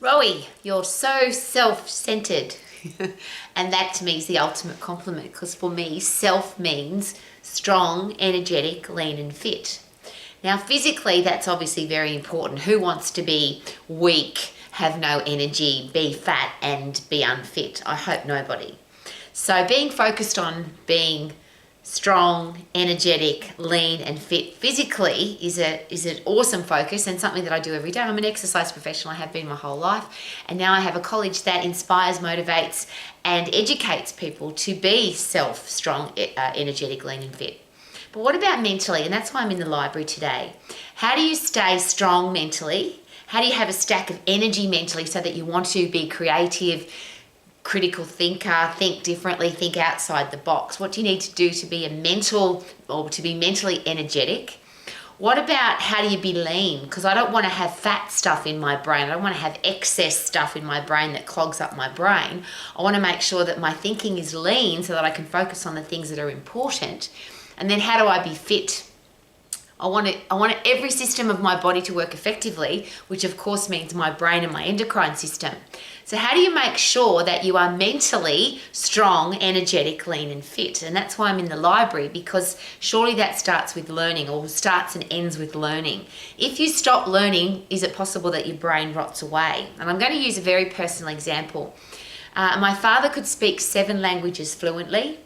Rowie, you're so self-centered. And that to me is the ultimate compliment, because for me, self means strong, energetic, lean and fit. Now, physically, that's obviously very important. Who wants to be weak, have no energy, be fat and be unfit? I hope nobody. So being focused on being strong, energetic, lean and fit physically is an awesome focus, and something that I do every day. I'm an exercise professional, I have been my whole life, and now I have a college that inspires, motivates and educates people to be strong, energetic, lean and fit. But what about mentally? And that's why I'm in the library today. How do you stay strong mentally? How do you have a stack of energy mentally so that you want to be creative, critical thinker, think differently, think outside the box? What do you need to do to be to be mentally energetic? What about how do you be lean? Because I don't want to have fat stuff in my brain. I don't want to have excess stuff in my brain that clogs up my brain. I want to make sure that my thinking is lean so that I can focus on the things that are important. And then how do I be fit? I want every system of my body to work effectively, which of course means my brain and my endocrine system. So how do you make sure that you are mentally strong, energetic, lean and fit? And that's why I'm in the library, because surely that starts with learning, or starts and ends with learning. If you stop learning, is it possible that your brain rots away? And I'm going to use a very personal example. My father could speak 7 languages fluently.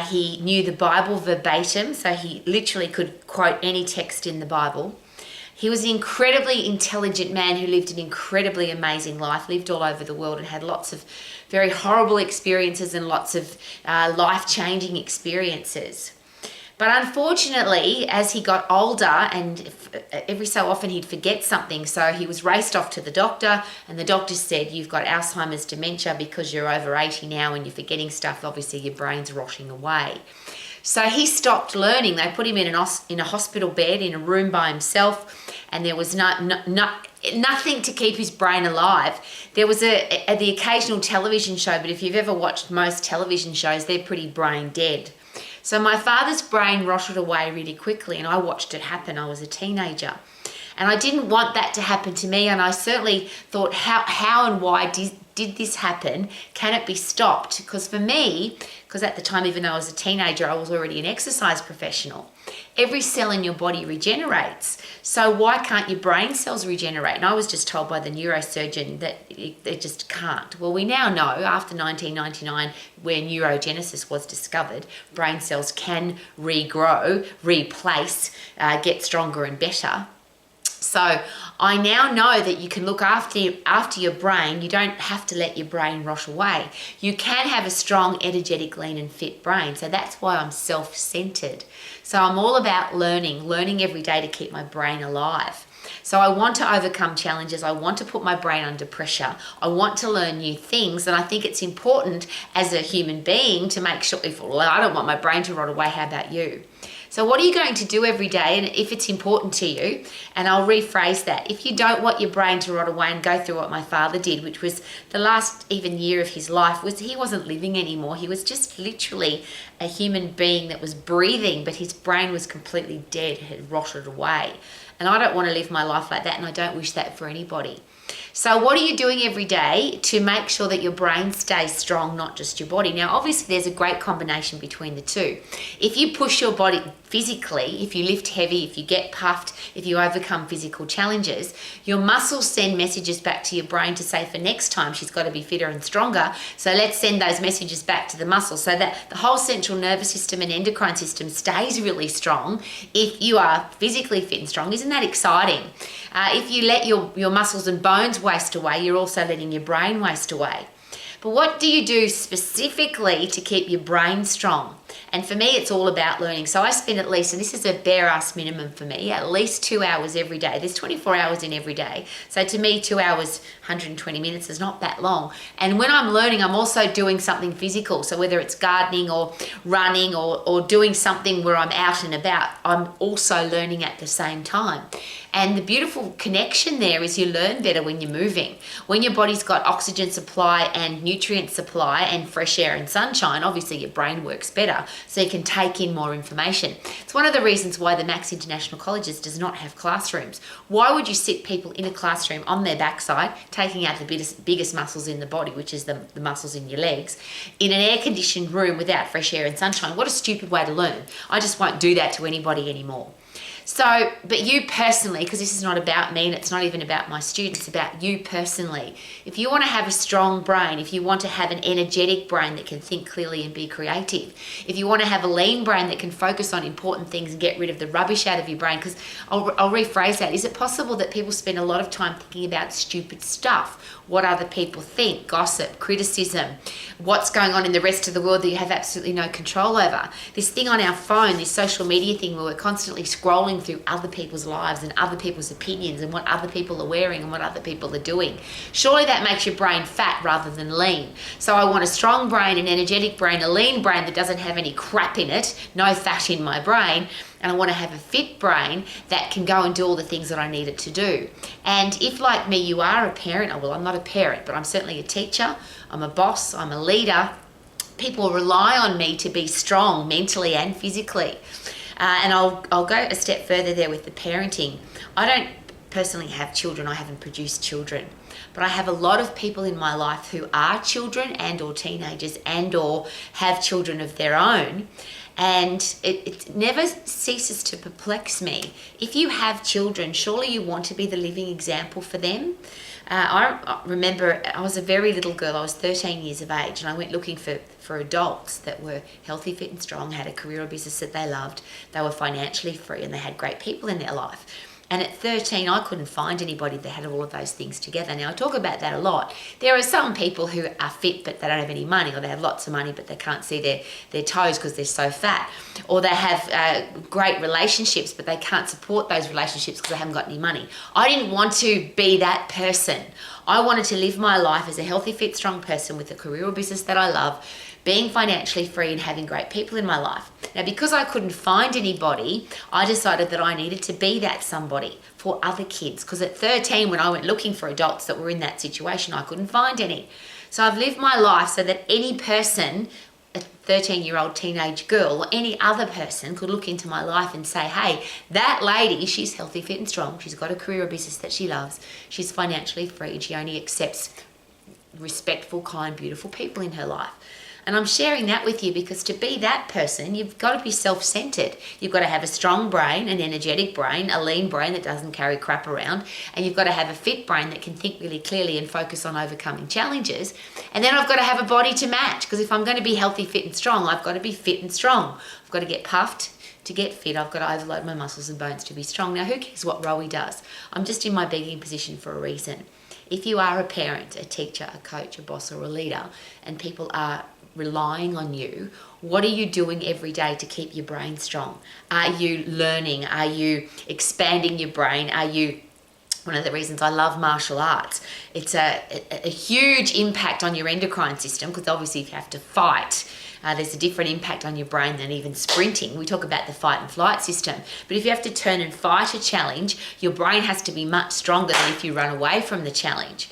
He knew the Bible verbatim, so he literally could quote any text in the Bible. He was an incredibly intelligent man who lived an incredibly amazing life, lived all over the world and had lots of very horrible experiences and lots of life-changing experiences. But unfortunately, as he got older, and every so often he'd forget something, so he was raced off to the doctor, and the doctor said, you've got Alzheimer's dementia because you're over 80 now and you're forgetting stuff. Obviously, your brain's rotting away. So he stopped learning. They put him in a hospital bed in a room by himself, and there was nothing to keep his brain alive. There was the occasional television show, but if you've ever watched most television shows, they're pretty brain dead. So my father's brain rotted away really quickly, and I watched it happen. I was a teenager. And I didn't want that to happen to me, and I certainly thought, how and why did this happen? Can it be stopped? Because for me, because at the time, even though I was a teenager, I was already an exercise professional. Every cell in your body regenerates. So why can't your brain cells regenerate? And I was just told by the neurosurgeon that they just can't. Well, we now know, after 1999, where neurogenesis was discovered, brain cells can regrow, replace, get stronger and better. So I now know that you can look after your brain. You don't have to let your brain rot away. You can have a strong, energetic, lean and fit brain. So that's why I'm self-centered. So I'm all about learning every day to keep my brain alive. So I want to overcome challenges. I want to put my brain under pressure. I want to learn new things. And I think it's important as a human being to make sure, I don't want my brain to rot away, how about you? So what are you going to do every day? And if it's important to you, and I'll rephrase that, if you don't want your brain to rot away and go through what my father did, which was the last even year of his life, was he wasn't living anymore. He was just literally a human being that was breathing, but his brain was completely dead, had rotted away. And I don't want to live my life like that, and I don't wish that for anybody. So what are you doing every day to make sure that your brain stays strong, not just your body? Now, obviously, there's a great combination between the two. If you push your body physically, if you lift heavy, if you get puffed, if you overcome physical challenges, your muscles send messages back to your brain to say for next time she's got to be fitter and stronger. So let's send those messages back to the muscle so that the whole central nervous system and endocrine system stays really strong if you are physically fit and strong. Isn't that exciting? If you let your muscles and bones waste away, you're also letting your brain waste away. But what do you do specifically to keep your brain strong? And for me, it's all about learning. So I spend at least, and this is a bare ass minimum for me, at least 2 hours every day. There's 24 hours in every day. So to me, 2 hours, 120 minutes is not that long. And when I'm learning, I'm also doing something physical. So whether it's gardening or running or doing something where I'm out and about, I'm also learning at the same time. And the beautiful connection there is you learn better when you're moving. When your body's got oxygen supply and nutrient supply and fresh air and sunshine, obviously your brain works better, so you can take in more information. It's one of the reasons why the Max International Colleges does not have classrooms. Why would you sit people in a classroom on their backside, taking out the biggest muscles in the body, which is the muscles in your legs, in an air-conditioned room without fresh air and sunshine? What a stupid way to learn. I just won't do that to anybody anymore. So, but you personally, because this is not about me and it's not even about my students, it's about you personally. If you want to have a strong brain, if you want to have an energetic brain that can think clearly and be creative, if you want to have a lean brain that can focus on important things and get rid of the rubbish out of your brain, because I'll rephrase that. Is it possible that people spend a lot of time thinking about stupid stuff? What other people think, gossip, criticism, what's going on in the rest of the world that you have absolutely no control over? This thing on our phone, this social media thing where we're constantly scrolling through other people's lives and other people's opinions and what other people are wearing and what other people are doing. Surely that makes your brain fat rather than lean. So I want a strong brain, an energetic brain, a lean brain that doesn't have any crap in it, no fat in my brain. And I want to have a fit brain that can go and do all the things that I need it to do. And if, like me, you are a parent, well, I'm not a parent, but I'm certainly a teacher, I'm a boss, I'm a leader, people rely on me to be strong mentally and physically. And I'll go a step further there with the parenting. I don't personally have children, I haven't produced children. But I have a lot of people in my life who are children and or teenagers and or have children of their own. And it never ceases to perplex me. If you have children, surely you want to be the living example for them. I remember I was a very little girl. I was 13 years of age, and I went looking for adults that were healthy, fit and strong, had a career or business that they loved. They were financially free and they had great people in their life. And at 13, I couldn't find anybody that had all of those things together. Now, I talk about that a lot. There are some people who are fit, but they don't have any money, or they have lots of money, but they can't see their toes because they're so fat. Or they have great relationships, but they can't support those relationships because they haven't got any money. I didn't want to be that person. I wanted to live my life as a healthy, fit, strong person with a career or business that I love, being financially free and having great people in my life. Now, because I couldn't find anybody, I decided that I needed to be that somebody for other kids. Because at 13, when I went looking for adults that were in that situation, I couldn't find any. So I've lived my life so that any person, a 13-year-old teenage girl, or any other person could look into my life and say, hey, that lady, she's healthy, fit and strong. She's got a career or business that she loves. She's financially free and she only accepts respectful, kind, beautiful people in her life. And I'm sharing that with you because to be that person, you've got to be self-centered. You've got to have a strong brain, an energetic brain, a lean brain that doesn't carry crap around, and you've got to have a fit brain that can think really clearly and focus on overcoming challenges. And then I've got to have a body to match, because if I'm going to be healthy, fit and strong, I've got to be fit and strong. I've got to get puffed to get fit. I've got to overload my muscles and bones to be strong. Now, who cares what Rowie does? I'm just in my begging position for a reason. If you are a parent, a teacher, a coach, a boss or a leader, and people are relying on you, what are you doing every day to keep your brain strong? Are you learning? Are you expanding your brain? Are you... One of the reasons I love martial arts, it's a huge impact on your endocrine system, because obviously if you have to fight, there's a different impact on your brain than even sprinting. We talk about the fight and flight system, but if you have to turn and fight a challenge, your brain has to be much stronger than if you run away from the challenge.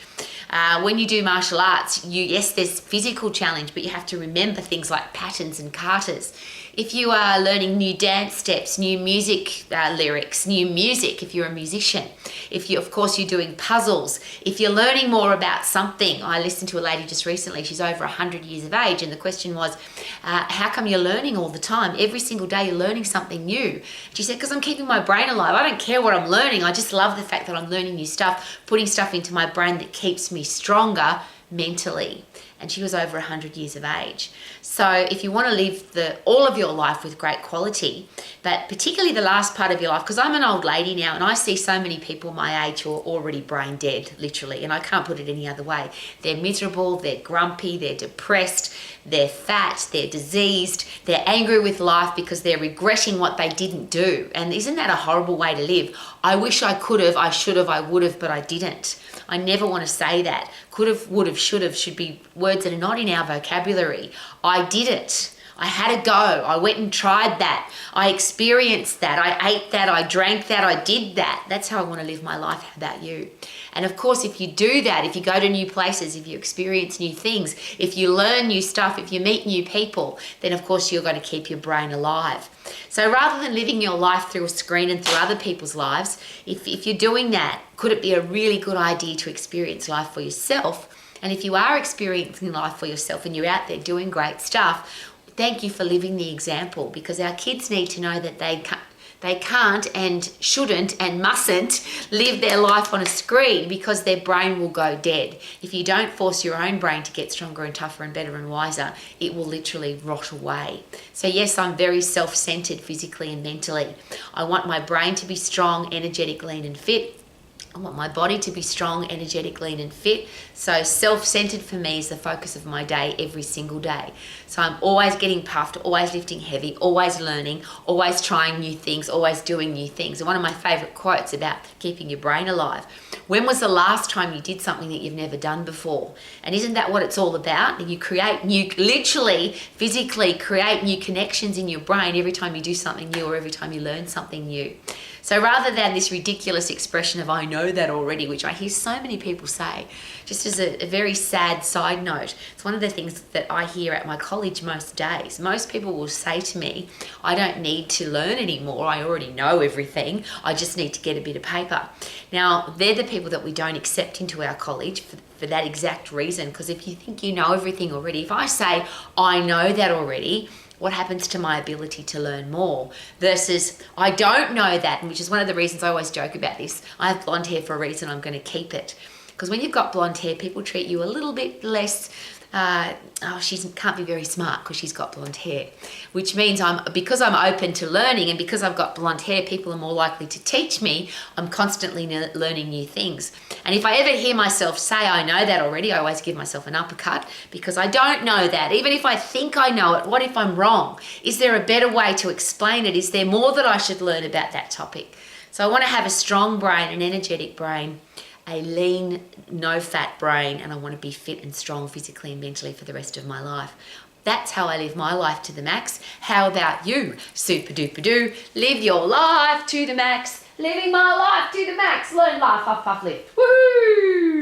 When you do martial arts, yes, there's physical challenge, but you have to remember things like patterns and katas. If you are learning new dance steps, new music lyrics, new music, if you're a musician, if you, of course, you're doing puzzles, if you're learning more about something. I listened to a lady just recently, she's over 100 years of age, and the question was, how come you're learning all the time? Every single day you're learning something new. She said, because I'm keeping my brain alive. I don't care what I'm learning. I just love the fact that I'm learning new stuff, putting stuff into my brain that keeps me stronger mentally. And she was over 100 years of age. So if you want to live all of your life with great quality, but particularly the last part of your life, because I'm an old lady now and I see so many people my age who are already brain dead, literally, and I can't put it any other way. They're miserable, they're grumpy, they're depressed, they're fat, they're diseased, they're angry with life because they're regretting what they didn't do. And isn't that a horrible way to live? I wish I could have, I should have, I would have, but I didn't. I never want to say that. Could have, would have, should have should be words that are not in our vocabulary. I did it. I had a go. I went and tried that. I experienced that. I ate that. I drank that. I did that. That's how I want to live my life. How about you? And of course, if you do that, if you go to new places, if you experience new things, if you learn new stuff, if you meet new people, then of course you're going to keep your brain alive. So rather than living your life through a screen and through other people's lives, if you're doing that, could it be a really good idea to experience life for yourself? And if you are experiencing life for yourself and you're out there doing great stuff, thank you for living the example, because our kids need to know that they can't and shouldn't and mustn't live their life on a screen, because their brain will go dead. If you don't force your own brain to get stronger and tougher and better and wiser, it will literally rot away. So yes, I'm very self-centered physically and mentally. I want my brain to be strong, energetic, lean and fit. I want my body to be strong, energetic, lean and fit. So self-centered for me is the focus of my day every single day. So I'm always getting puffed, always lifting heavy, always learning, always trying new things, always doing new things. And one of my favorite quotes about keeping your brain alive: when was the last time you did something that you've never done before? And isn't that what it's all about? You literally, physically create new connections in your brain every time you do something new or every time you learn something new. So rather than this ridiculous expression of "I know that already," which I hear so many people say, just as a very sad side note, it's one of the things that I hear at my college most days. Most people will say to me, "I don't need to learn anymore. I already know everything. I just need to get a bit of paper." Now, they're the people that we don't accept into our college for that exact reason, because if you think you know everything already, if I say, "I know that already," what happens to my ability to learn more? Versus, "I don't know that," which is one of the reasons I always joke about this. I have blonde hair for a reason, I'm going to keep it. Because when you've got blonde hair, people treat you a little bit less, she can't be very smart because she's got blonde hair. Which means because I'm open to learning, and because I've got blonde hair, people are more likely to teach me. I'm constantly learning new things. And if I ever hear myself say, "I know that already," I always give myself an uppercut, because I don't know that. Even if I think I know it, what if I'm wrong? Is there a better way to explain it? Is there more that I should learn about that topic? So I want to have a strong brain, an energetic brain, a lean, no-fat brain, and I want to be fit and strong physically and mentally for the rest of my life. That's how I live my life to the max. How about you? Super duper do. Live your life to the max. Living my life to the max. Learn, laugh, puff, puff, lift. Woohoo!